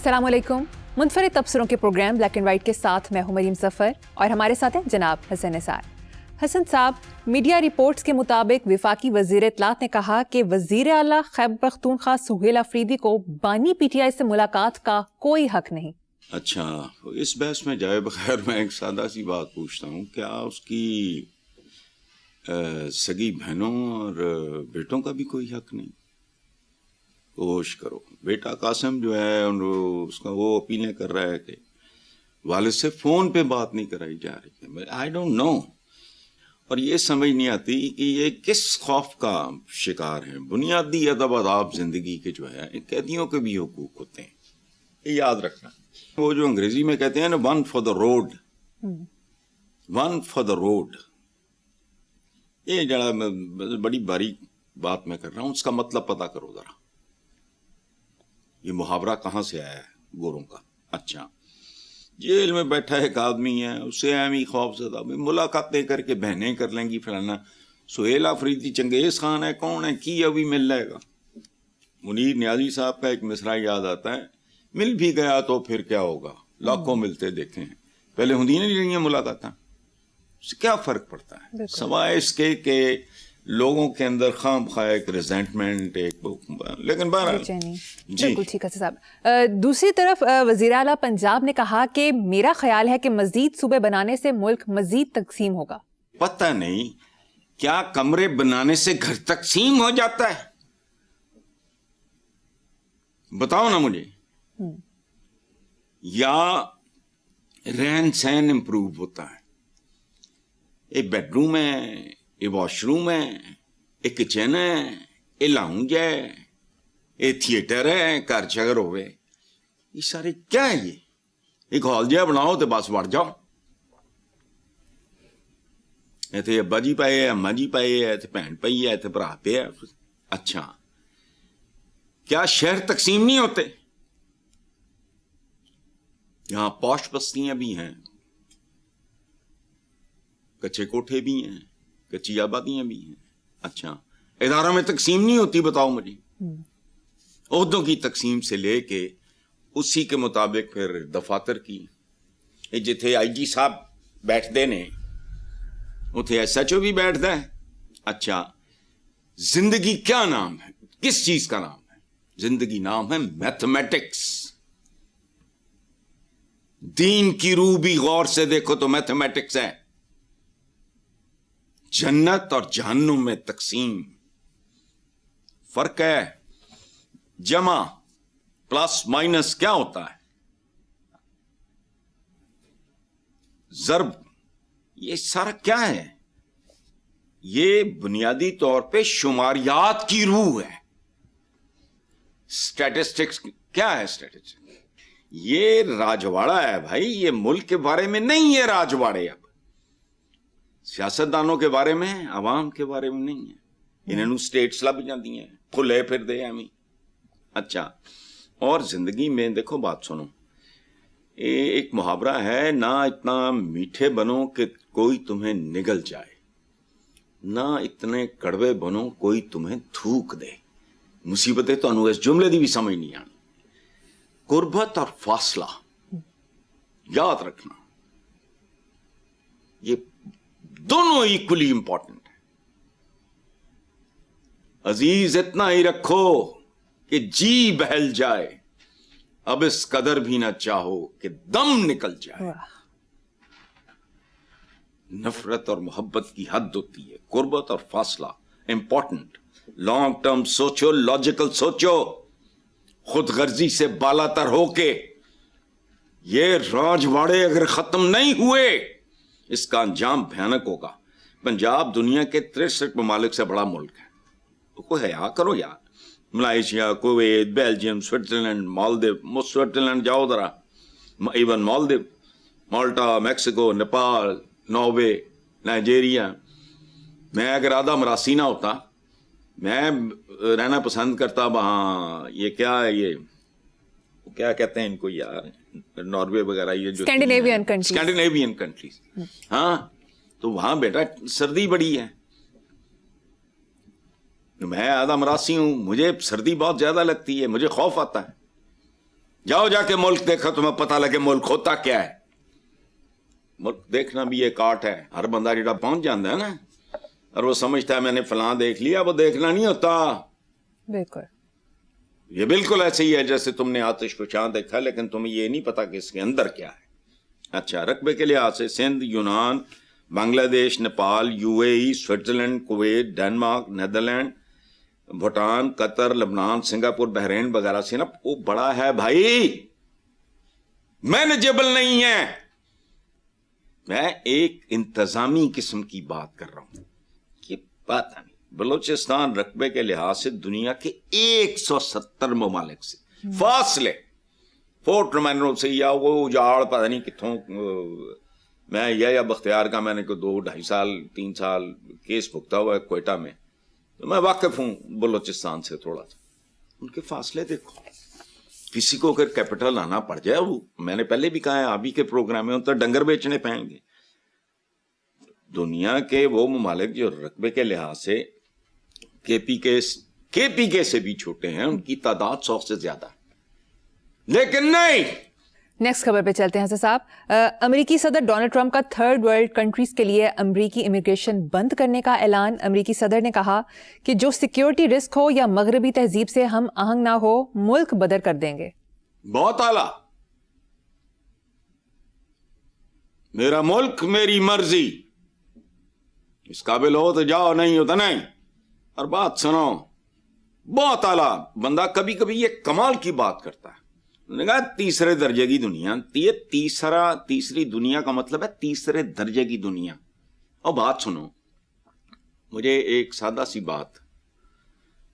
अस्सलाम वालेकुम। मुनफरिद तबसरों के प्रोग्राम ब्लैक एंड वाइट के साथ मैं हूं मरीम ज़फ़र और हमारे साथ हैं जनाब हसन निसार। हसन साहब, मीडिया रिपोर्ट्स के मुताबिक वफाकी वज़ीर इत्तलात ने कहा कि वज़ीर आला खैबर पख्तूनख्वा सुहेल अफरीदी को बानी पीटीआई से मुलाकात का कोई हक नहीं। अच्छा, इस बहस में जाए बगैर मैं एक सादा सी बात पूछता हूँ, क्या उसकी सगी बहनों और बेटों का भी कोई हक नहीं? कोशिश करो। बेटा कासिम जो है उसका वो अपीलें कर रहा है कि वालिद से फोन पे बात नहीं कराई जा रही है। आई डोंट नो, और ये समझ नहीं आती कि ये किस खौफ का शिकार है। बुनियादी अदब आदाब जिंदगी के जो है कैदियों के भी हुकूक होते हैं, ये याद रखना। वो जो अंग्रेजी में कहते हैं ना, one for the road, one for the road, ये जरा बड़ी बारीक बात मैं कर रहा हूं, उसका मतलब पता करो जरा। ये मुहावरा कहाँ से आया है गोरों का? अच्छा, जेल में बैठा एक आदमी है, उससे एमी खौफजदा मुलाकातें करके बहनें कर लेंगी फलाना। सुहेल अफरीदी चंगेज खान है, कौन है की अभी मिल जाएगा। मुनीर न्याजी साहब का एक मिसरा याद आता है, मिल भी गया तो फिर क्या होगा, लाखों मिलते देखे हैं, पहले हुंदी नहीं रही मुलाकातें, क्या फर्क पड़ता है सवाए इसके के लोगों के अंदर खाम खा एक रिजेंटमेंट, एक लेकिन बहरहाल बिल्कुल ठीक है साहब। दूसरी तरफ वज़ीर आला पंजाब ने कहा कि मेरा ख्याल है कि मजीद सूबे बनाने से मुल्क मजीद तकसीम होगा। पता नहीं क्या कमरे बनाने से घर तकसीम हो जाता है, बताओ ना मुझे। या रहन सहन इंप्रूव होता है, एक बेडरूम है, ये वॉशरूम है, ये किचन है, ये लाउंज है, ये थिएटर है, घर शगर होवे, ये सारे क्या है? ये एक हॉल जहा बनाओ तो बस वड़ जाओ। इतने अब्बा जी पाए है, अम्मा जी पाए है, इतने भैन पई है, इतने भरा पे है। अच्छा, क्या शहर तकसीम नहीं होते? यहां पौश बस्तियां भी हैं, कच्चे कोठे भी हैं, कच्ची आबादियां भी हैं। अच्छा, इदारों में तकसीम नहीं होती? बताओ मुझे। ओहदों की तकसीम से लेके उसी के मुताबिक फिर दफातर की, जिथे IG साहब बैठते ने उथे SHO भी बैठता है। अच्छा, जिंदगी क्या नाम है, किस चीज का नाम है? जिंदगी नाम है मैथमेटिक्स। दीन की रूह भी गौर से देखो तो मैथमेटिक्स है। जन्नत और जहन्नुम में तकसीम फर्क है। जमा प्लस माइनस क्या होता है? ज़र्ब, ये सारा क्या है? ये बुनियादी तौर पे शुमारियात की रूह है। स्टैटिस्टिक्स क्या है? स्टैटिस्टिक्स ये राजवाड़ा है भाई, ये मुल्क के बारे में नहीं है राजवाड़े। अब सियासतदानों के बारे में है, आवाम के बारे में नहीं है। इन्होंने स्टेट्स लग जाती हैं, खुले फिर दे हमें। अच्छा, और जिंदगी में देखो, बात सुनो, एक मुहावरा है, ना इतना मीठे बनो कि कोई तुम्हें निगल जाए, ना इतने कड़वे बनो कोई तुम्हें थूक दे। मुसीबतें तो इस जुमले की भी समझ नहीं आनी। गुरबत और फासला याद रखना, ये दोनों इक्वली इंपॉर्टेंट है। अजीज इतना ही रखो कि जी बहल जाए, अब इस कदर भी ना चाहो कि दम निकल जाए। नफरत और मोहब्बत की हद होती है, गुरबत और फासला इंपॉर्टेंट। लॉन्ग टर्म सोचो, लॉजिकल सोचो, खुद गर्जी से बालातर होके। ये राजवाड़े अगर खत्म नहीं हुए, इसका अंजाम भयानक होगा। पंजाब दुनिया के 63 ममालिक से बड़ा मुल्क है, कोई हया करो यार। Malaysia, Kuwait, Belgium, Switzerland, Maldives, Switzerland जाओ जरा, इवन मालदीव, माल्टा, मैक्सिको, नेपाल, नॉर्वे, नाइजीरिया। मैं अगर आधा मरासी ना होता, मैं रहना पसंद करता वहाँ। ये क्या है, ये क्या कहते हैं इनको यार, नॉर्वे वगैरह, ये जो स्कैंडिनेवियन कंट्रीज। हाँ, तो वहां बेटा सर्दी बड़ी है। मैं आधा मरासी हूं, मुझे सर्दी बहुत ज्यादा लगती है, मुझे खौफ आता है। जाओ जाके मुल्क देखो, तुम्हें पता लगे मुल्क होता क्या है। मुल्क देखना भी एक आर्ट है। हर बंदा जेड़ा पहुंच जाता है ना और वो समझता है मैंने फलां देख लिया, वो देखना नहीं होता। बिल्कुल, ये बिल्कुल ऐसे ही है जैसे तुमने आतिश को चांद देखा लेकिन तुम्हें ये नहीं पता कि इसके अंदर क्या है। अच्छा, रकबे के लिहाज से सिंध, यूनान, Bangladesh, Nepal, UAE, Switzerland, Kuwait, Denmark, Netherland, Bhutan, Qatar, Lebanon, Singapore, Bahrain वगैरह से ना वो बड़ा है भाई, मैनेजेबल नहीं है। मैं एक इंतजामी किस्म की बात कर रहा हूं। ये बात नहीं, बलूचिस्तान रकबे के लिहाज से दुनिया के 170 ममालिक से फासले, फोर्ट रोमानो से या वो उजाड़ पता नहीं कितों, मैं या बख्तियार का मैंने को 2-2.5 साल 3 साल केस भुगता हुआ है क्वेटा में, तो मैं वाकिफ हूं बलूचिस्तान से थोड़ा सा। उनके फासले देखो, किसी को अगर कैपिटल आना पड़ जाए, वो मैंने पहले भी कहा है आप ही के प्रोग्राम में, तो डंगर बेचने पाएंगे। दुनिया के वो ममालिक जो रकबे के लिहाज से केपीके से भी छोटे हैं, उनकी तादाद 100 से ज्यादा, लेकिन नहीं। नेक्स्ट खबर पे चलते हैं हसन साहब। अमेरिकी सदर डोनाल्ड ट्रंप का थर्ड वर्ल्ड कंट्रीज के लिए अमेरिकी इमिग्रेशन बंद करने का ऐलान। अमेरिकी सदर ने कहा कि जो सिक्योरिटी रिस्क हो या मगरबी तहजीब से हम आहंग ना हो, मुल्क बदर कर देंगे। बहुत आला, मेरा मुल्क मेरी मर्जी, इस काबिल हो तो जाओ, नहीं हो तो नहीं। और बात सुनो, बहुत आला बंदा कभी कभी ये कमाल की बात करता है। उन्होंने कहा तीसरे दर्जे की दुनिया, ये तीसरी दुनिया का मतलब है तीसरे दर्जे की दुनिया। और बात सुनो, मुझे एक सादा सी बात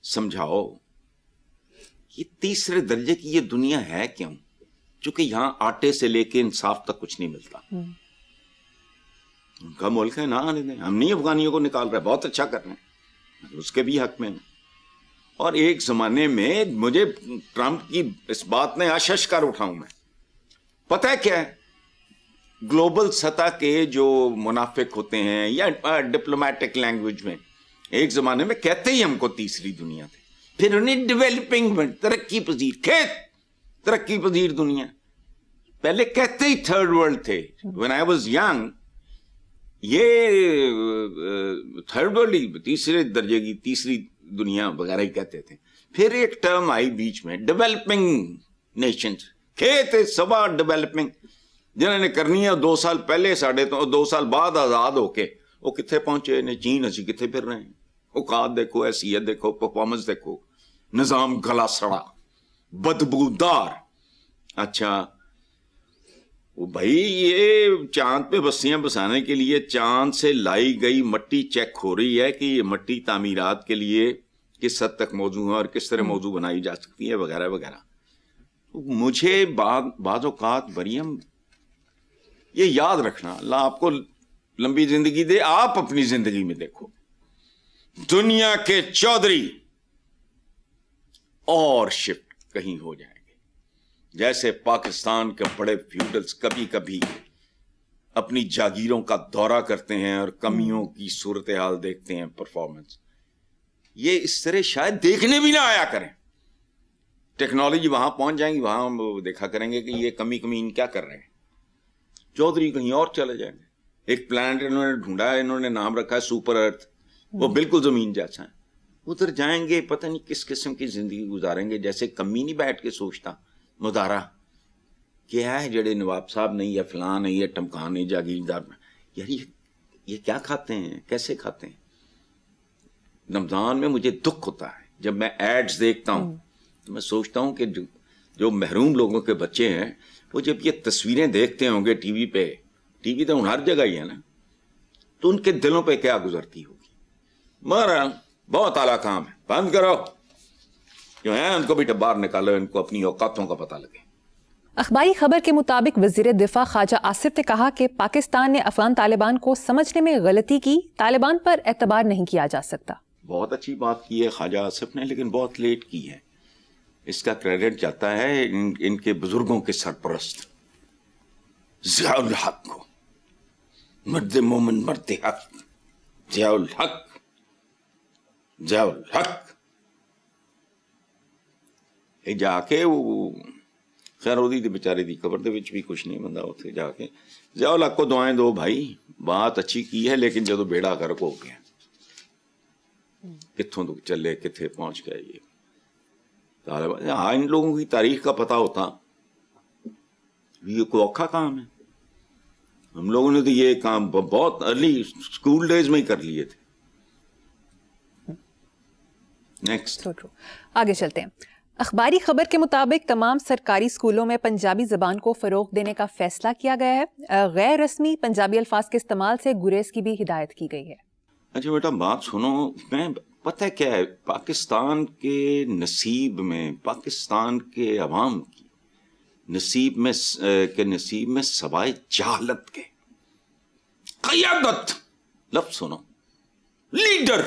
समझाओ, ये तीसरे दर्जे की ये दुनिया है क्यों? क्योंकि यहां आटे से लेके इंसाफ तक कुछ नहीं मिलता। उनका मुल्क है ना, आने दें, हम नहीं अफगानियों को निकाल रहे, बहुत अच्छा कर रहे हैं, उसके भी हक में हैं। और एक जमाने में मुझे ट्रंप की इस बात ने आशश कर उठाऊं मैं, पता है क्या है, ग्लोबल सतह के जो मुनाफिक होते हैं या डिप्लोमेटिक लैंग्वेज में एक जमाने में कहते ही हमको तीसरी दुनिया थे, फिर उन्हें डेवलपिंग में तरक्की पजीर खेत, तरक्की पजीर दुनिया, पहले कहते ही थर्ड वर्ल्ड थे। व्हेन आई वाज यंग ये थर्ड वर्ल्ड ही, तीसरे दर्जे की तीसरी दुनिया वगैरह ही कहते थे। फिर एक टर्म आई बीच में, डेवलपिंग नेशंस, खेत सबा डेवलपिंग, जिन्होंने करनी है 2 साल पहले साढ़े तो 2 साल बाद आजाद होके वो कितने पहुंचे ने, चीन असी कितने फिर रहे हैं। औकात देखो, हैसियत देखो, परफॉर्मेंस देखो, निजाम गला सड़ा बदबूदार। अच्छा वो भाई, ये चांद पे बस्तियां बसाने के लिए चांद से लाई गई मट्टी चेक हो रही है कि ये मट्टी तामीरात के लिए किस हद तक मौजू है और किस तरह मौजू बनाई जा सकती है वगैरह वगैरह। तो मुझे बाज़ औक़ात मरियम, ये याद रखना, अल्लाह आपको लंबी जिंदगी दे, आप अपनी जिंदगी में देखो, दुनिया के चौधरी और शिफ्ट कहीं हो जाएंगे। जैसे पाकिस्तान के बड़े फ्यूडल्स कभी कभी अपनी जागीरों का दौरा करते हैं और कमियों की सूरत हाल देखते हैं, परफॉर्मेंस, ये इस तरह शायद देखने भी ना आया करें। टेक्नोलॉजी वहां पहुंच जाएंगी, वहां हम देखा करेंगे कि ये कमी क्या कर रहे हैं। चौधरी कहीं और चले जाएंगे। एक प्लैनेट इन्होंने ढूंढा है, इन्होंने नाम रखा है सुपर अर्थ, वो बिल्कुल जमीन जैसा है। उधर जाएंगे, पता नहीं किस किस्म की जिंदगी गुजारेंगे। जैसे कमी नहीं बैठ के सोचता मुदारा क्या है, जड़े नवाब साहब नहीं है, फलां नहीं है, टमकान नहीं, जागीरदार, यार ये क्या खाते हैं, कैसे खाते हैं। रमजान में मुझे दुख होता है जब मैं एड्स देखता हूँ, तो मैं सोचता हूँ कि जो महरूम लोगों के बच्चे हैं, वो जब ये तस्वीरें देखते होंगे टीवी पे, टीवी तो हर जगह ही है ना, तो उनके दिलों पे क्या गुजरती होगी। मगर बहुत आला काम है, बंद करो, जो है उनको भी बाहर निकालो, इनको अपनी औकातों का पता लगे। अखबारी खबर के मुताबिक वजीर दिफा ख्वाजा आसिफ ने कहा कि पाकिस्तान ने अफगान तालिबान को समझने में गलती की, तालिबान पर एतबार नहीं किया जा सकता। बहुत अच्छी बात की है ख्वाजा आसिफ ने, लेकिन बहुत लेट की है। इसका क्रेडिट जाता है इनके बुजुर्गों के सरपरस्त ज़ियाउल हक को, मर्द मोमिन मर्द हक, ज़ियाउल हक, ज़ियाउल हक। जाके वो خیر ਉਹਦੀ ਤੇ ਵਿਚਾਰੇ ਦੀ ਕਬਰ ਦੇ ਵਿੱਚ ਵੀ ਕੁਝ ਨਹੀਂ, ਬੰਦਾ ਉੱਥੇ ਜਾ ਕੇ ज़िया उल हक को दुआएं दो भाई, बात अच्छी की है लेकिन ਜਦੋਂ बेड़ा गर्क हो गया, कित्थों तो चले कित्थे पहुंच गए ये। हाँ, इन लोगों की तारीख का पता होता, ये कोई औखा काम है। हम लोगों ने तो ये काम बहुत अर्ली स्कूल डेज में ही कर लिए थे। नेक्स्ट। आगे चलते हैं। अखबारी खबर के मुताबिक तमाम सरकारी स्कूलों में पंजाबी ज़बान को फ़रोग़ देने का फ़ैसला किया गया है। गैर रस्मी पंजाबी अल्फाज के इस्तेमाल से गुरेज की भी हिदायत की गई है। अच्छा बेटा बात सुनो, मैं पता है क्या है, पाकिस्तान के नसीब में, पाकिस्तान के अवाम की नसीब में सवाए जहालत के क़यादत, लफ्ज़ सुनो, लीडर,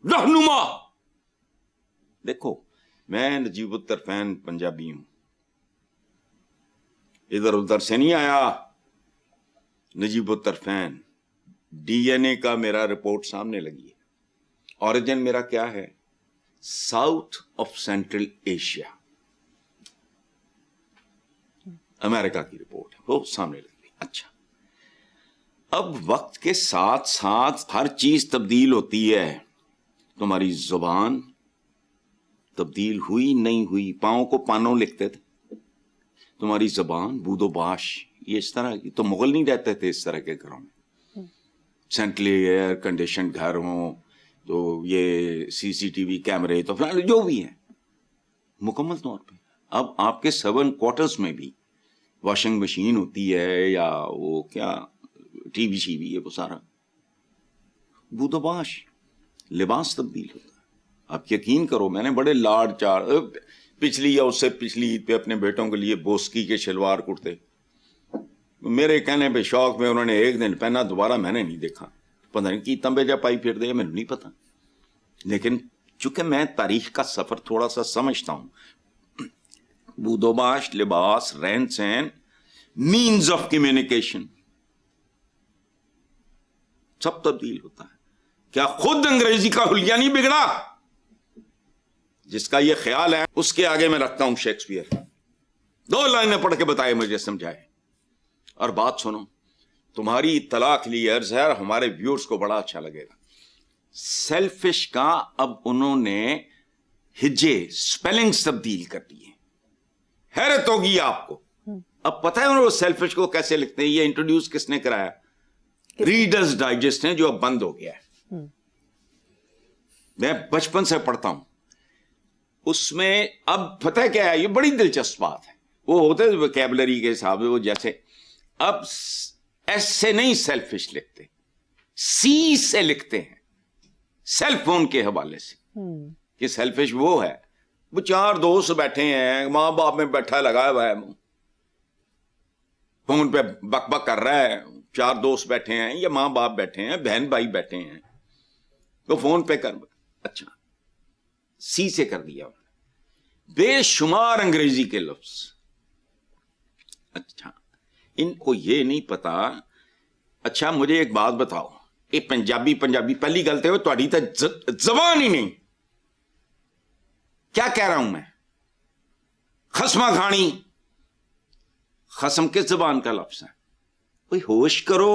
रहनुमा। देखो मैं नजीबुत तरफैन पंजाबी हूं, इधर उधर से नहीं आया, नजीबुत तरफैन। डीएनए का मेरा रिपोर्ट सामने लगी है, ऑरिजिन मेरा क्या है, south of central Asia, America की रिपोर्ट है, वो सामने लगी। अच्छा, अब वक्त के साथ साथ हर चीज तब्दील होती है। तुम्हारी जुबान तब्दील हुई नहीं हुई, पाँव को पानों लिखते थे, तुम्हारी जबान बूदोबाश, ये इस तरह की, तो मुगल नहीं रहते थे इस तरह के घरों में, सेंट्रली एयर कंडीशन घर हों, तो ये सीसीटीवी कैमरे, तो फिलहाल जो भी है मुकम्मल तौर पे। अब आपके 7 क्वार्टर्स में भी वॉशिंग मशीन होती है या वो क्या टीवी शीवी है, वो सारा बूदोबाश, लिबास तब्दील होता है। आप यकीन करो, मैंने बड़े लाड चार पिछली या उससे पिछली ईद पे अपने बेटों के लिए बोस्की के शलवार कुर्ते, मेरे कहने पे शौक में उन्होंने एक दिन पहना, दोबारा मैंने नहीं देखा, पता नहीं की तंबे जा पाई फिर दे, मैंने नहीं पता। लेकिन चूंकि मैं तारीख का सफर थोड़ा सा समझता हूं, बूदोबाश, लिबास, रहन सहन, मीन्स ऑफ कम्युनिकेशन सब तब्दील होता है। क्या खुद अंग्रेजी का हुलिया नहीं बिगड़ा? जिसका ये ख्याल है उसके आगे मैं रखता हूं शेक्सपियर, 2 लाइनें पढ़ के बताए, मुझे समझाए। और बात सुनो, तुम्हारी इत्तला के लिए अर्ज है, और हमारे व्यूअर्स को बड़ा अच्छा लगेगा। सेल्फिश का अब उन्होंने हिज्जे, स्पेलिंग्स तब्दील कर दिए, हैरत होगी आपको। अब पता है उन्होंने सेल्फिश को कैसे लिखते हैं? ये इंट्रोड्यूस किसने कराया? रीडर्स डाइजेस्ट है, जो अब बंद हो गया है। मैं बचपन से पढ़ता हूं उसमें। अब पता है क्या है, ये बड़ी दिलचस्प बात है, वो होते थे वोकैबुलरी के हिसाब से, वो जैसे अब एस से नहीं सेल्फिश लिखते, सी से लिखते हैं, सेल फोन के हवाले से, कि सेल्फिश वो है, वो 4 दोस्त बैठे हैं, माँ बाप में बैठा लगा हुआ है, फोन पे बक बक कर रहा है, 4 दोस्त बैठे हैं या माँ बाप बैठे हैं, बहन भाई बैठे हैं, तो फोन पे कर, अच्छा सी से कर दिया उन्होंने, बेशुमार अंग्रेजी के लफ्ज। अच्छा, इनको ये नहीं पता। अच्छा मुझे एक बात बताओ, ये पंजाबी पहली गलते हो तुहाडी तो जबान ही नहीं। क्या कह रहा हूं मैं? खसमा खानी, खसम किस जबान का लफ्ज है? कोई होश करो,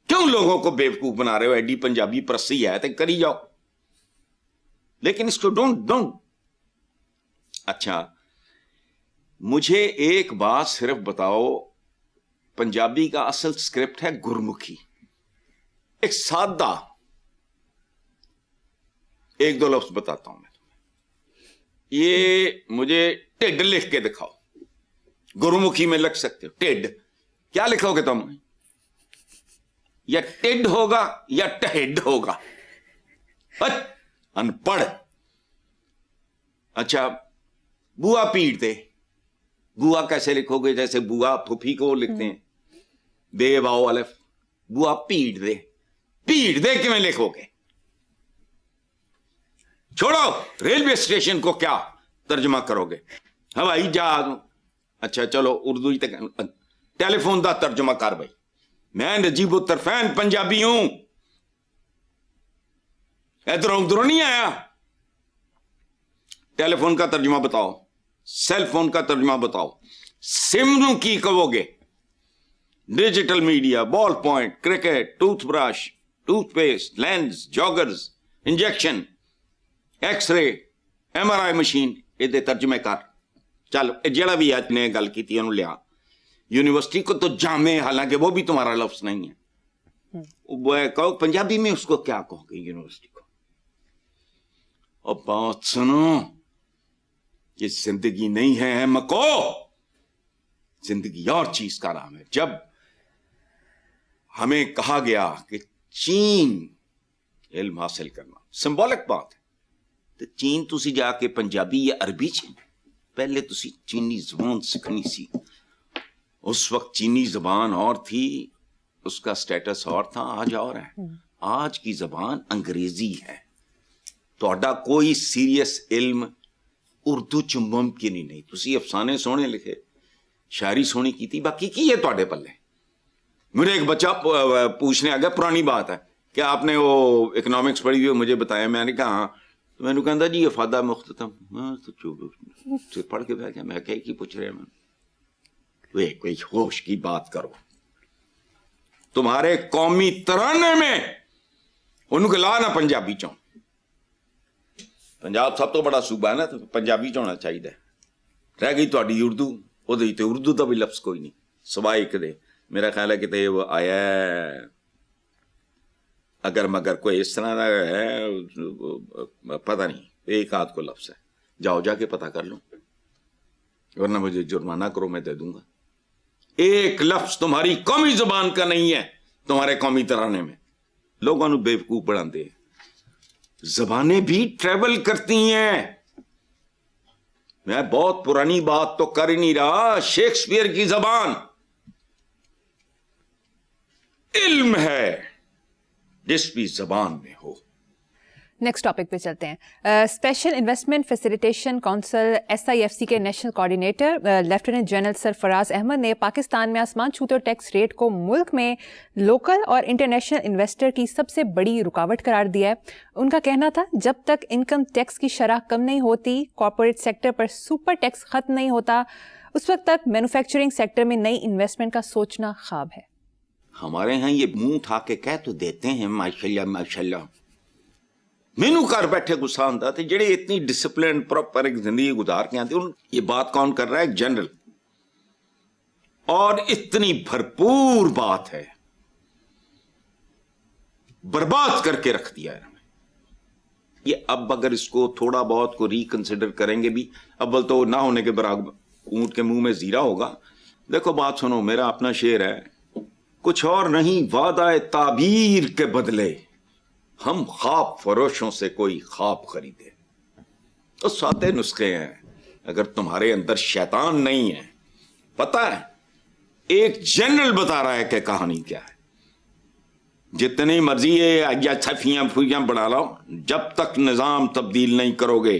क्यों लोगों को बेवकूफ बना रहे हो? एडी पंजाबी प्रसी है तो करी जाओ, लेकिन इसको डोंट। अच्छा मुझे एक बात सिर्फ बताओ, पंजाबी का असल स्क्रिप्ट है गुरमुखी, एक सादा, 1-2 लफ्ज बताता हूं मैं तुम्हें। ये मुझे टिड लिख के दिखाओ, गुरमुखी में लिख सकते हो टिड, क्या लिखोगे तुम? या टिड होगा या टहेड होगा, अनपढ़। अच्छा बुआ पीट दे, बुआ कैसे लिखोगे? जैसे बुआ फुफी को लिखते हैं, बेवाओ अलफ, बुआ पीट दे, पीट दे किवें लिखोगे? छोड़ो, रेलवे स्टेशन को क्या तर्जमा करोगे? हवाई जहाज। अच्छा चलो उर्दू ही तक, टेलीफोन का तर्जमा कर भाई, मैं नजीबुत तरफैन पंजाबी हूं, इधरों उधरों नहीं आया। टेलीफोन का तर्जुमा बताओ, सेल फोन का तर्जुमा बताओ, सिम नूं की कहोगे? Digital media, ball point, cricket, toothbrush, toothpaste, lens, joggers, injection, x ray, MRI machine, ये तर्जमे कर। चल जड़ा भी आज ने गल की उन्होंने लिया। यूनिवर्सिटी को तो जामे, हालांकि वो भी तुम्हारा लफ्ज नहीं है। वो कहो पंजाबी में उसको क्या कहोगे यूनिवर्सिटी को? और बात सुनो, ये जिंदगी नहीं है मको, जिंदगी और चीज का नाम है। जब हमें कहा गया कि चीन इल्म हासिल करना सिंबॉलिक बात है, तो चीन तुसी जाके पंजाबी या अरबी च पहले तुसी चीनी जबान सीखनी सी। उस वक्त चीनी जबान और थी, उसका स्टेटस और था, आज और है। आज की जबान अंग्रेजी है। ਤੁਹਾਡਾ कोई सीरियस इल्म उर्दू च मुमकिन ही नहीं। तुसी अफसाने सोहने लिखे, शायरी सोहनी की, बाकी की है ਤੁਹਾਡੇ पल्ले। मेरे एक बच्चा पूछने आ गया, पुरानी बात है, कि आपने वो इकोनॉमिक्स पढ़ी हुई, मुझे बताया। मैंने कहा हाँ। तो मैंने कहता जी अफादा मुख्ततम। मैं तो चुप पढ़ के बैठ गया। मैं क्या पूछ रहे हैं? वे कोई होश की बात करो। तुम्हारे कौमी तराने में उनको ला ना पंजाबी चो। पंजाब सब तो बड़ा सूबा है ना, तो पंजाबी च होना चाहिए। रह गई तुहाडी उर्दू, ਉਹਦੇ ਤੇ उर्दू का भी लफ्ज कोई नहीं सिवाय एक दे। मेरा ख्याल है कि वो आया है, अगर मगर कोई इस तरह का है, पता नहीं, एक आध को लफ्ज है। जाओ जाके पता कर लो, वरना मुझे जुर्माना करो, मैं दे दूंगा। एक लफ्ज तुम्हारी कौमी जुबान का नहीं है तुम्हारे कौमी तराने में। लोगों को बेवकूफ बनाते हैं। जबानें भी ट्रेवल करती हैं। मैं बहुत पुरानी बात तो कर ही नहीं रहा। शेक्सपियर की जबान इल्म है, जिस भी जबान में हो। नेक्स्ट टॉपिक पे चलते हैं। Special investment facilitation council SIFC के national coordinator lieutenant general Sarfaraz Ahmed ने पाकिस्तान में आसमान छूते टैक्स रेट को मुल्क में लोकल और इंटरनेशनल इन्वेस्टर की सबसे बड़ी रुकावट करार दिया है। उनका कहना था जब तक इनकम टैक्स की शरह कम नहीं होती, कॉर्पोरेट सेक्टर पर सुपर टैक्स खत्म नहीं होता, उस वक्त तक मैन्युफैक्चरिंग सेक्टर में नई इन्वेस्टमेंट का सोचना ख्वाब है। हमारे यहाँ ये मुंह उठा के कह तो देते हैं माशाल्लाह माशाल्लाह, मैनू घर बैठे गुस्सा आता थे। जेडे इतनी डिसिप्लिन प्रॉपर एक जिंदगी गुजार के आते, उन ये बात कौन कर रहा है? एक जनरल। और इतनी भरपूर बात है, बर्बाद करके रख दिया है हमें। ये अब अगर इसको थोड़ा बहुत को रिकंसिडर करेंगे भी, अव्वल तो ना होने के बराबर ऊंट के मुंह में जीरा होगा। देखो बात सुनो, मेरा अपना शेर है, कुछ और नहीं वादा ताबीर के बदले हम ख्वाब फरोशों से कोई ख्वाब खरीदे। तो सादे नुस्खे हैं। अगर तुम्हारे अंदर शैतान नहीं है, पता है एक जनरल बता रहा है कि कहानी क्या है। जितनी मर्जी है या छफियां फुइयां बना लो, जब तक निजाम तब्दील नहीं करोगे,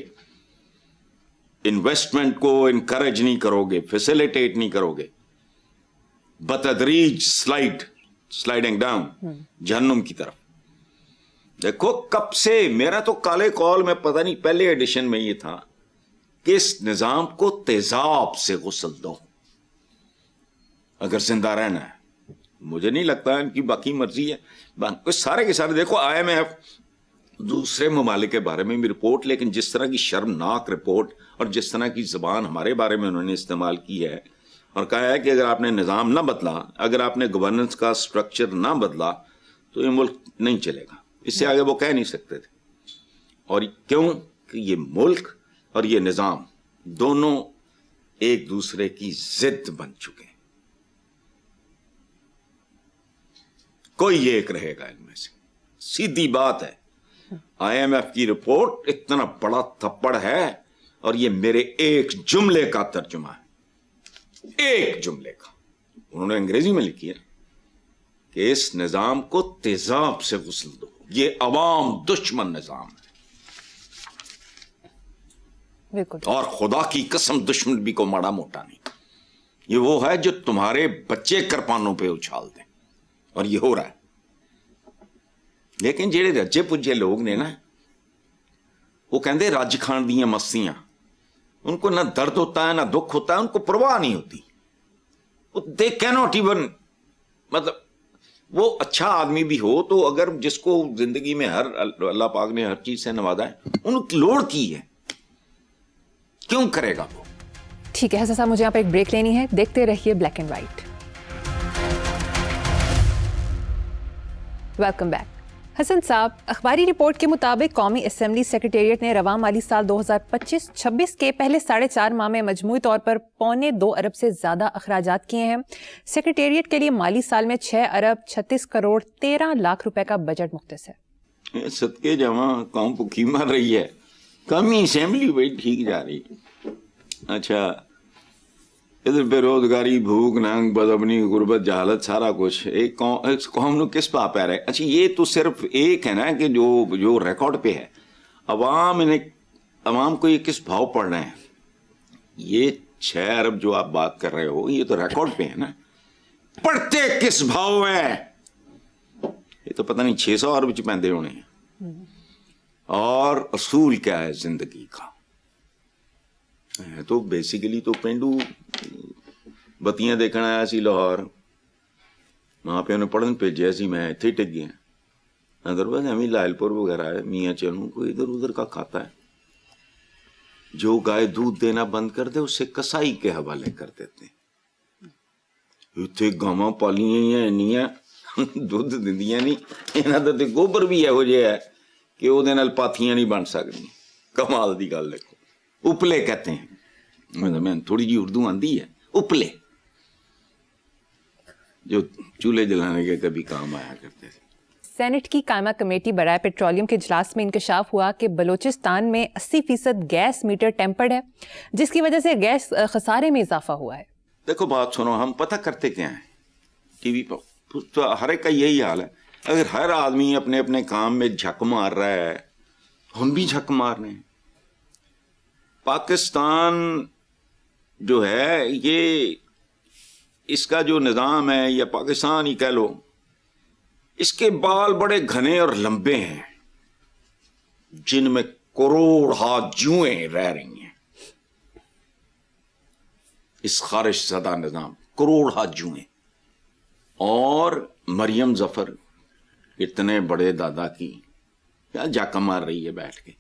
इन्वेस्टमेंट को इनकरेज नहीं करोगे, फैसिलिटेट नहीं करोगे, बतदरीज स्लाइडिंग डाउन जहन्नुम की तरफ। देखो कब से मेरा तो काले कॉल में पता नहीं पहले एडिशन में ये था कि इस निजाम को तेजाब से गुस्ल दो अगर जिंदा रहना है। मुझे नहीं लगता इनकी बाकी मर्जी है, बाकी सारे के सारे। देखो IMF दूसरे ममालिक के बारे में भी रिपोर्ट, लेकिन जिस तरह की शर्मनाक रिपोर्ट और जिस तरह की जबान हमारे बारे में उन्होंने इस्तेमाल की है और कहा है कि अगर आपने निजाम ना बदला, अगर आपने गवर्नेंस का स्ट्रक्चर ना बदला, तो ये मुल्क नहीं चलेगा। इससे आगे वो कह नहीं सकते थे। और क्यों कि ये मुल्क और ये निजाम दोनों एक दूसरे की जिद बन चुके हैं। कोई एक रहेगा इनमें से, सीधी बात है। IMF की रिपोर्ट इतना बड़ा थप्पड़ है और ये मेरे एक जुमले का तर्जुमा है, एक जुमले का। उन्होंने अंग्रेजी में लिखी है कि इस निजाम को तेजाब से गुस्ल दो, ये अवाम दुश्मन निजाम है। बिल्कुल। और खुदा की कसम दुश्मन भी को माड़ा मोटा नहीं, ये वो है जो तुम्हारे बच्चे करपानों पे उछाल दे, और ये हो रहा है। लेकिन जेड़े रज्जे पुज्जे लोग ने ना, वो कहते रज खान दियां मस्तियां, उनको ना दर्द होता है ना दुख होता है, उनको परवाह नहीं होती। دے کینوٹ ایون, مطلب وہ اچھا آدمی بھی ہو تو اگر جس کو زندگی میں اللہ پاک نے ہر چیز سے نوازا ہے, ان کی لوڑ کی ہے, کیوں کرے گا وہ؟ ٹھیک ہے حسن صاحب, مجھے یہاں پہ ایک بریک لینی ہے, دیکھتے رہیے black and white. Welcome back. Hasan صاحب, اخباری رپورٹ کے مطابق قومی اسمبلی سیکریٹریٹ نے رواں مالی سال 2025-26 کے پہلے 4.5 ماہ میں مجموعی طور پر 2.25 ارب سے زیادہ اخراجات کیے ہیں. سیکریٹریٹ کے لیے مالی سال میں 6 ارب 36 کروڑ 13 لاکھ روپے کا بجٹ مختص ہے. صدقے جمع قوم بھوکی مر رہی ہے, کمی اسمبلی بھائی ٹھیک جا رہی ہے. اچھا ادھر بے روزگاری, بھوک, ننگ, بدامنی, غربت, جہالت, سارا کچھ ایک قوم نو کس پا پہ رہے. اچھا یہ تو صرف ایک ہے نا کہ جو ریکارڈ پہ ہے, عوام کو یہ کس بھاؤ پڑ رہے ہیں. یہ 6 ارب جو آپ بات کر رہے ہو یہ تو ریکارڈ پہ ہے نا, پڑھتے کس بھاؤ ہیں؟ یہ تو پتہ نہیں 600 ارب چ پیندے ہونے ہیں. اور اصول کیا ہے زندگی کا؟ تو بیسیکلی تو پینڈو بتیاں دیکھنا آیا سی لاہور, وہاں پہ انہیں پڑھن بھیجا سی, میں اتنے ٹک گیا. ادروائز ہمیں لائل پور وغیرہ ہے, میاں چنوں کوئی ادھر ادھر کا کھاتا ہے. جو گائے دودھ دینا بند کر دے اسے کسائی کے حوالے کر دیتے ہیں. اتنے گاواں پالیاں اینیاں دودھ دندیاں نہیں, یہاں تو گوبر بھی یہو جہا ہے کہ وہ پاتھیاں نہیں بن سکتی. کمال دی گل دیکھو, اپلے کہتے ہیں, میں تھوڑی جی اردو آندی ہے, اپلے جو چولہے جلانے کے کبھی کام آیا کرتے تھے. سینٹ کی قائمہ کمیٹی برائے پیٹرولیم کے اجلاس میں انکشاف ہوا کہ بلوچستان میں 80% گیس میٹر ٹیمپرڈ ہے, جس کی وجہ سے گیس خسارے میں اضافہ ہوا ہے. دیکھو بات سنو, ہم پتہ کرتے کیا ہیں ٹی وی پر, تو ہر ایک کا یہی حال ہے. اگر ہر آدمی اپنے اپنے کام میں جھک مار رہا ہے, ہم بھی جھک مار رہے ہیں. پاکستان جو ہے یہ اس کا جو نظام ہے, یا پاکستان ہی کہہ لو, اس کے بال بڑے گھنے اور لمبے ہیں جن میں کروڑ جوئیں رہ رہی ہیں. اس خارش زدہ نظام کروڑ جوئیں. اور مریم ظفر اتنے بڑے دادا کی کیا جاکا مار رہی ہے بیٹھ کے.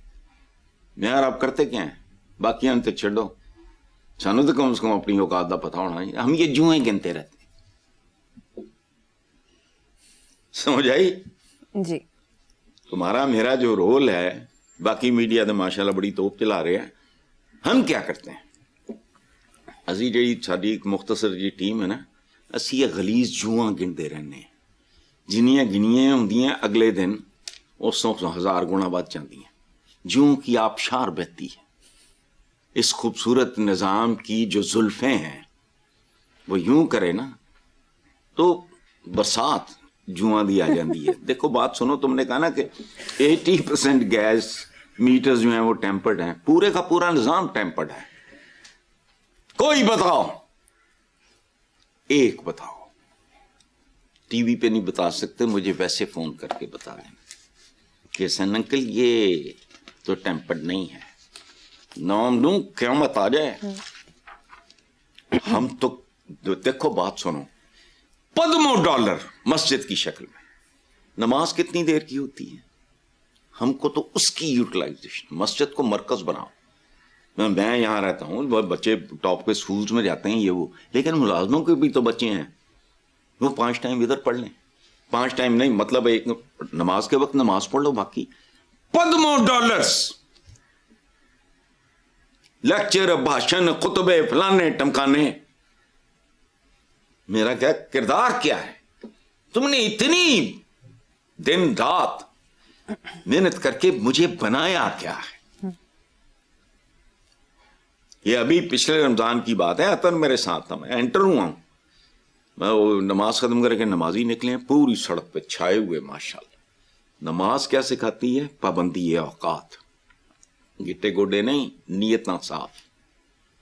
یار آپ کرتے کیا ہیں, باقی ہم تو چھڑو, سانو تو کم سے کم اپنی اوقات کا پتہ ہونا. ہم یہ جوئیں گنتے رہتے. سمجھ آئی جی. تمہارا میرا جو رول ہے, باقی میڈیا تو ماشاءاللہ بڑی توپ چلا رہے ہیں. ہم کیا کرتے ہیں, اسی جی ساری ایک مختصر جی ٹیم ہے نا, اسی یہ غلیظ جواں گنتے رہنے ہیں. جنیاں گنیاں ہوندیاں اگلے دن اس 1000 گنا بد جاتی ہیں. جوں کی آبشار بہتی ہے. اس خوبصورت نظام کی جو زلفیں ہیں وہ یوں کرے نا تو برسات جواں دی آ جاندی ہے. دیکھو بات سنو, تم نے کہا نا کہ 80% گیس میٹر جو ہیں وہ ٹیمپرڈ ہیں. پورے کا پورا نظام ٹیمپرڈ ہے. کوئی بتاؤ, ایک بتاؤ. ٹی وی پہ نہیں بتا سکتے, مجھے ویسے فون کر کے بتا دیں کہ سن انکل یہ تو ٹیمپرڈ نہیں ہے. نام دوں قیامت آ جائے. ہم تو دیکھو بات سنو, $5 مسجد کی شکل میں. نماز کتنی دیر کی ہوتی ہے؟ ہم کو تو اس کی یوٹیلائزیشن, مسجد کو مرکز بناؤ. میں یہاں رہتا ہوں, بچے ٹاپ کے سکولز میں جاتے ہیں یہ وہ, لیکن ملازموں کے بھی تو بچے ہیں, وہ 5 ٹائم ادھر پڑھ لیں. 5 ٹائم نہیں, مطلب ایک نماز کے وقت نماز پڑھ لو, باقی $5 لیکچر, بھاشن, خطبے, فلانے ٹمکانے. میرا کیا کردار کیا ہے؟ تم نے اتنی دن رات محنت کر کے مجھے بنایا کیا ہے؟ یہ ابھی پچھلے رمضان کی بات ہے, عطن میرے ساتھ تھا, میں انٹر ہوا ہوں, میں وہ نماز ختم کر کے نمازی نکلے ہیں, پوری سڑک پہ چھائے ہوئے ماشاءاللہ. نماز کیا سکھاتی ہے؟ پابندی اوقات. گٹے گوڈے نہیں, نیت نہ صاف,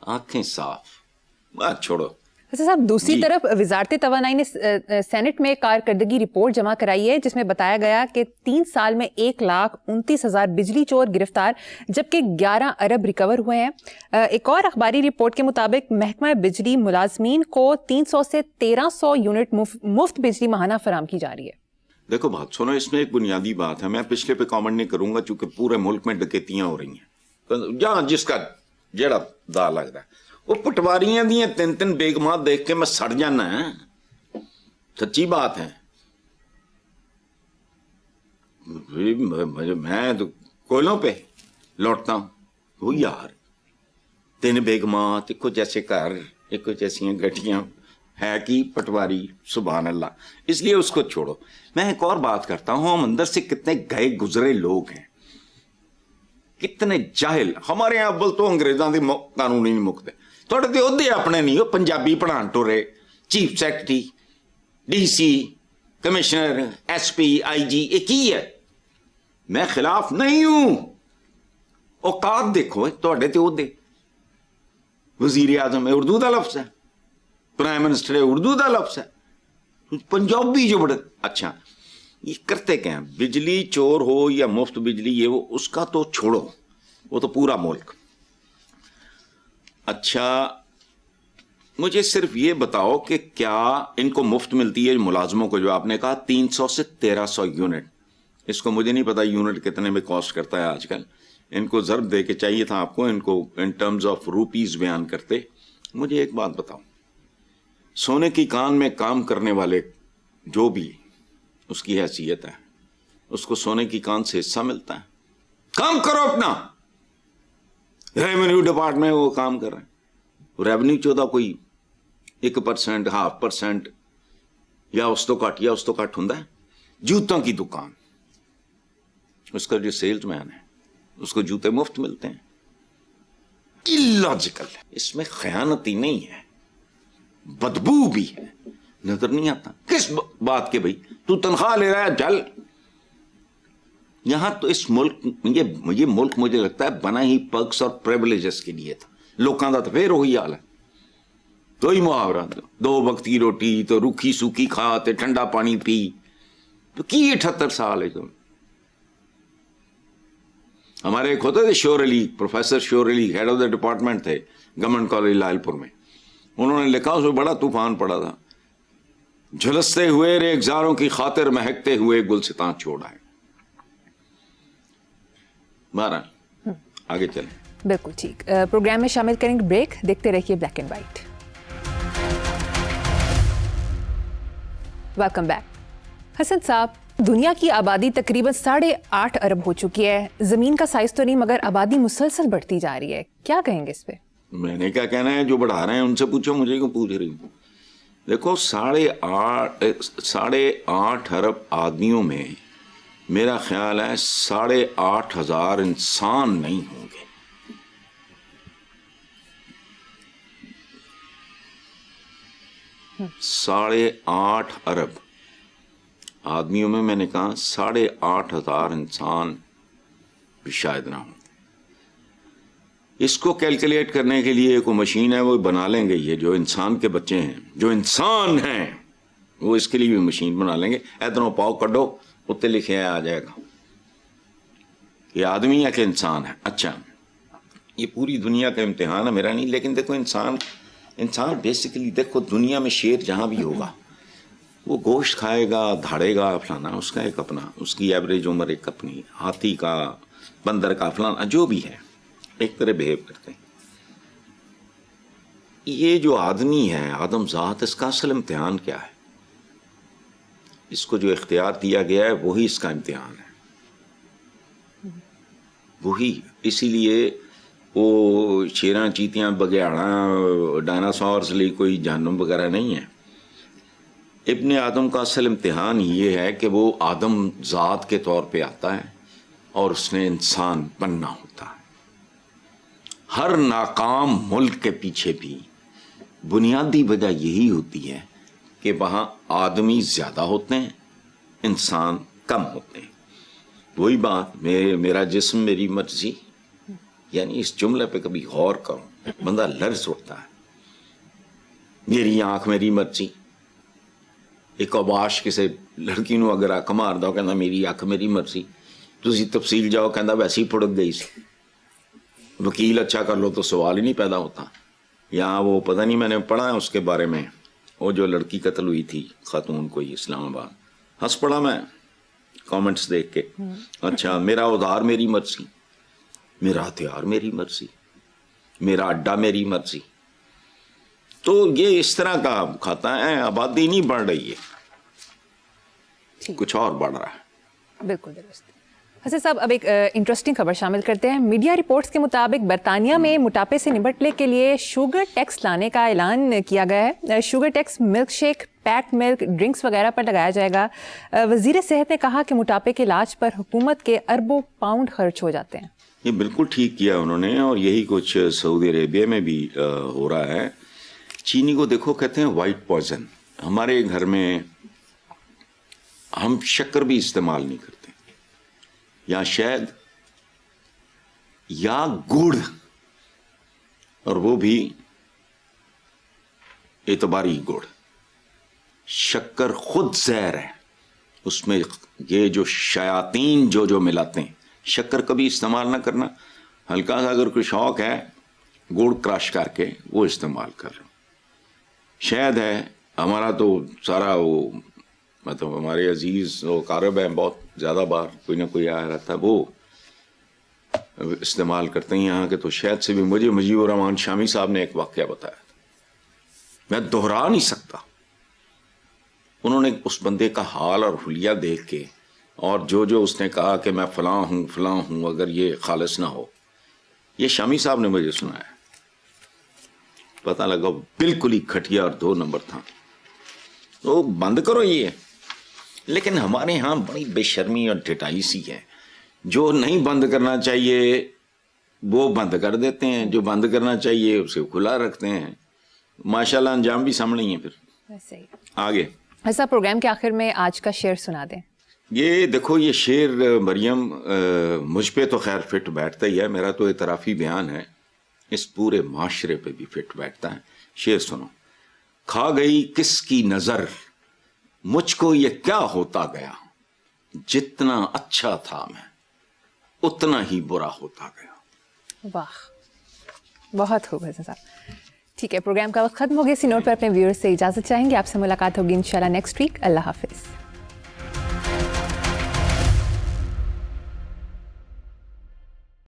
آنکھیں صاف. بات چھوڑو, حسن صاحب دوسری طرف وزارت توانائی نے سینٹ میں کارکردگی رپورٹ جمع کرائی ہے جس میں بتایا گیا کہ 3 سال میں 1,29,000 بجلی چور گرفتار جبکہ 11 ارب ریکور ہوئے ہیں. ایک اور اخباری رپورٹ کے مطابق محکمہ بجلی ملازمین کو 300 سے 1300 یونٹ مفت بجلی ماہانہ فراہم کی جا رہی ہے. دیکھو بات سنو, اس میں ایک بنیادی بات ہے, میں پچھلے پہ کامنٹ نہیں کروں گا چونکہ پورے ملک میں ڈکیتیاں ہو رہی ہیں جہاں جس کا جیڑا دا لگ رہا ہے. وہ پٹواریاں دیاں 3 بیگمات دیکھ کے میں سڑ جانا ہے, سچی بات ہے. میں تو کوئلوں پہ لوٹتا ہوں, وہ یار 3 بیگمات, ایک جیسے گھر, ایک جیسیاں گٹیاں, ہے کہ پٹواری, سبحان اللہ. اس لیے اس کو چھوڑو. میں ایک اور بات کرتا ہوں, ہم اندر سے کتنے گئے گزرے لوگ ہیں, کتنے جاہل. ہمارے یہاں اول تو انگریزاں دے قانون ہی نہیں مکتے. تھوڑے تو عہدے اپنے نہیں, وہ پنجابی پڑھان ٹورے, chief secretary, D C, commissioner, S P, I G, ایک ہی ہے. میں خلاف نہیں ہوں, اوقات دیکھو تھوڑے تو عہدے. وزیر اعظم ہے اردو دا لفظ ہے, پرائم منسٹر ہے اردو دا لفظ ہے, پنجابی جو بڑے. اچھا یہ کرتے کیا ہیں, بجلی چور ہو یا مفت بجلی, یہ وہ اس کا تو چھوڑو, وہ تو پورا ملک. اچھا مجھے صرف یہ بتاؤ کہ کیا ان کو مفت ملتی ہے ملازموں کو, جو آپ نے کہا 300 سے 1300 یونٹ. اس کو مجھے نہیں پتا یونٹ کتنے میں کاسٹ کرتا ہے آج کل. ان کو ضرب دے کے چاہیے تھا آپ کو, ان کو ان ٹرمز آف روپیز بیان کرتے. مجھے ایک بات بتاؤ, سونے کی کان میں کام کرنے والے جو بھی اس کی حیثیت ہے, اس کو سونے کی کان سے حصہ ملتا ہے. کام کرو اپنا. ریونیو ڈپارٹمنٹ وہ کام کر رہے ہیں, ریونیو 14 کوئی 1%, 0.5% یا اس تو کٹ ہوں. جوتوں کی دکان, اس کا جو سیلز مین ہے اس کو جوتے مفت ملتے ہیں. اللاجیکل ہے, اس میں خیانت ہی نہیں ہے, بدبو بھی ہے, نظر نہیں آتا. کس بات کے بھائی تو تنخواہ لے رہا ہے جل. یہاں تو اس ملک یہ ملک مجھے لگتا ہے بنا ہی پرکس اور پریولیجز کے لیے تھا. لوکاں دا تو پھر وہی حال ہے, تو ہی محاورہ, 2 وقت کی روٹی تو روکھی سوکھی کھا تے ٹھنڈا پانی پی. تو کی 78 سال ہے. تم ہمارے ایک ہوتے تھے شور علی, پروفیسر شور علی, ہیڈ آف دا ڈپارٹمنٹ تھے گورنمنٹ کالج لائل پور میں. انہوں نے لکھا, اس میں بڑا طوفان پڑا تھا, جھلستے ہوئے ریگزاروں کی خاطر مہکتے ہوئے گلستاں چھوڑا ہے. بہرحال آگے چلیں. بالکل ٹھیک. پروگرام میں شامل کریں گے بریک, دیکھتے رہیے black and white. Welcome back. Hasan صاحب, دنیا کی آبادی تقریباً 8.5 ارب ہو چکی ہے. زمین کا سائز تو نہیں مگر آبادی مسلسل بڑھتی جا رہی ہے, کیا کہیں گے اس پہ؟ میں نے کیا کہنا ہے, جو بڑھا رہے ہیں ان سے پوچھو, مجھے کیوں پوچھ رہی ہوں. دیکھو 8.5 ارب آدمیوں میں میرا خیال ہے 8,500 انسان نہیں ہوں گے. ساڑھے 8 ارب آدمیوں میں میں نے کہا 8,500 انسان بھی شاید نہ ہوں. اس کو کیلکولیٹ کرنے کے لیے کوئی مشین ہے, وہ بنا لیں گے. یہ جو انسان کے بچے ہیں, جو انسان ہیں, وہ اس کے لیے بھی مشین بنا لیں گے. ادھروں پاؤ کڈو, اتنے لکھے آ جائے گا یہ آدمی ہے کہ انسان ہے. اچھا یہ پوری دنیا کا امتحان ہے, میرا نہیں. لیکن دیکھو انسان بیسیکلی, دیکھو دنیا میں شیر جہاں بھی ہوگا وہ گوشت کھائے گا, دھاڑے گا, فلانا, اس کا ایک اپنا, اس کی ایوریج عمر ایک اپنی, ہاتھی کا, بندر کا, فلانا, جو بھی ہے ایک طرح بہیو کرتے ہیں. یہ جو آدمی ہے, آدم ذات, اس کا اصل امتحان کیا ہے؟ اس کو جو اختیار دیا گیا ہے وہی اس کا امتحان ہے, وہی. اسی لیے وہ شیراں, چیتیاں, بگیاڑاں, ڈائناسورز لی کوئی جہنم وغیرہ نہیں ہے. ابن آدم کا اصل امتحان یہ ہے کہ وہ آدم ذات کے طور پہ آتا ہے اور اس نے انسان بننا ہوتا ہے. ہر ناکام ملک کے پیچھے بھی بنیادی وجہ یہی ہوتی ہے کہ وہاں آدمی زیادہ ہوتے ہیں, انسان کم ہوتے ہیں. وہی بات, میرا جسم میری مرضی, یعنی اس جملے پہ کبھی غور کرو, بندہ لرز اٹھتا ہے. ਮੇਰੀ ਆਂਖ ਮੇਰੀ ਮਰਜ਼ੀ। ਇੱਕ ਅਬਾਸ਼ ਕਿਸੇ ਲੜਕੀ ਨੂੰ ਅਗਰ ਅੱਖ ਮਾਰਦਾ, ਉਹ ਕਹਿੰਦਾ ਮੇਰੀ ਅੱਖ ਮੇਰੀ ਮਰਜ਼ੀ। ਤੁਸੀਂ ਤਫਸੀਲ ਜਾਓ, ਕਹਿੰਦਾ ਵੈਸੇ ही फुड़क गई सी। वकील अच्छा कर लो तो सवाल ही नहीं पैदा होता। यहाँ वो पता नहीं, मैंने पढ़ा है उसके बारे में, वो जो लड़की कत्ल हुई थी खातून कोई इस्लामाबाद, हंस पड़ा मैं कमेंट्स देख के। अच्छा, मेरा उधार मेरी मर्जी, मेरा हथियार मेरी मर्जी, मेरा अड्डा मेरी मर्जी। तो ये इस तरह का खाता है। आबादी नहीं बढ़ रही है, कुछ और बढ़ रहा है। बिल्कुल दुरुस्त। हसन साहब, अब एक इंटरेस्टिंग खबर शामिल करते हैं। मीडिया रिपोर्ट्स के मुताबिक बरतानिया में मोटापे से निपटने के लिए शुगर टैक्स लाने का ऐलान किया गया है। Sugar tax milk shake, packed milk drinks वगैरह पर लगाया जाएगा। वजीर सेहत ने कहा कि मोटापे के इलाज पर हुकूमत के अरबों पाउंड खर्च हो जाते हैं। ये बिल्कुल ठीक किया उन्होंने, और यही कुछ सऊदी अरेबिया में भी हो रहा है। चीनी को देखो, कहते हैं वाइट पॉइजन। हमारे घर में हम शक्कर भी इस्तेमाल नहीं करते, या शहद या गुड़, और वो भी एतबारी गुड़। शक्कर खुद जहर है, उसमें ये जो शयातीन जो मिलाते हैं। शक्कर कभी इस्तेमाल ना करना। हल्का सा अगर कोई शौक है, गुड़ क्रश करके वो इस्तेमाल कर लो। शहद है, हमारा तो सारा वो, मतलब हमारे अजीज वो कारब हैं, बहुत ज़्यादा बार कोई ना कोई आया रहता है, वो इस्तेमाल करते हैं यहाँ के। तो शहद से भी मुझे मुजीबुर रहमान शामी साहब ने एक वाक़या बताया, मैं दोहरा नहीं सकता। उन्होंने उस बंदे का हाल और हुलिया देख के, और जो उसने कहा कि मैं फलां हूँ, अगर ये खालिस ना हो, ये शामी साहब ने मुझे सुनाया। पता लगा बिल्कुल ही घटिया और 2 नंबर था। तो बंद करो ये। लेकिन हमारे यहाँ बड़ी बेशर्मी और ढिठाई सी है। जो नहीं बंद करना चाहिए वो बंद कर देते हैं, जो बंद करना चाहिए उसे खुला रखते हैं। माशाल्लाह अंजाम भी सामने ही है। फिर वैसे ही आगे ऐसा प्रोग्राम के आखिर में आज का शेर सुना दें। ये देखो, ये शेर मरियम मुझ पे तो खैर फिट बैठता ही है, मेरा तो एतराफ़ी बयान है, इस पूरे माशरे पे भी फिट बैठता है। शेर सुनो। खा गई किसकी नजर, मुझको ये क्या होता गया, जितना अच्छा था मैं उतना ही बुरा होता गया। वाह, बहुत खूब हसन साहब। ठीक है, प्रोग्राम का वक्त खत्म हो गया। इसी नोट पर अपने व्यूअर्स से इजाजत चाहेंगे। आपसे मुलाकात होगी इंशाल्लाह नेक्स्ट वीक। अल्लाह हाफिज।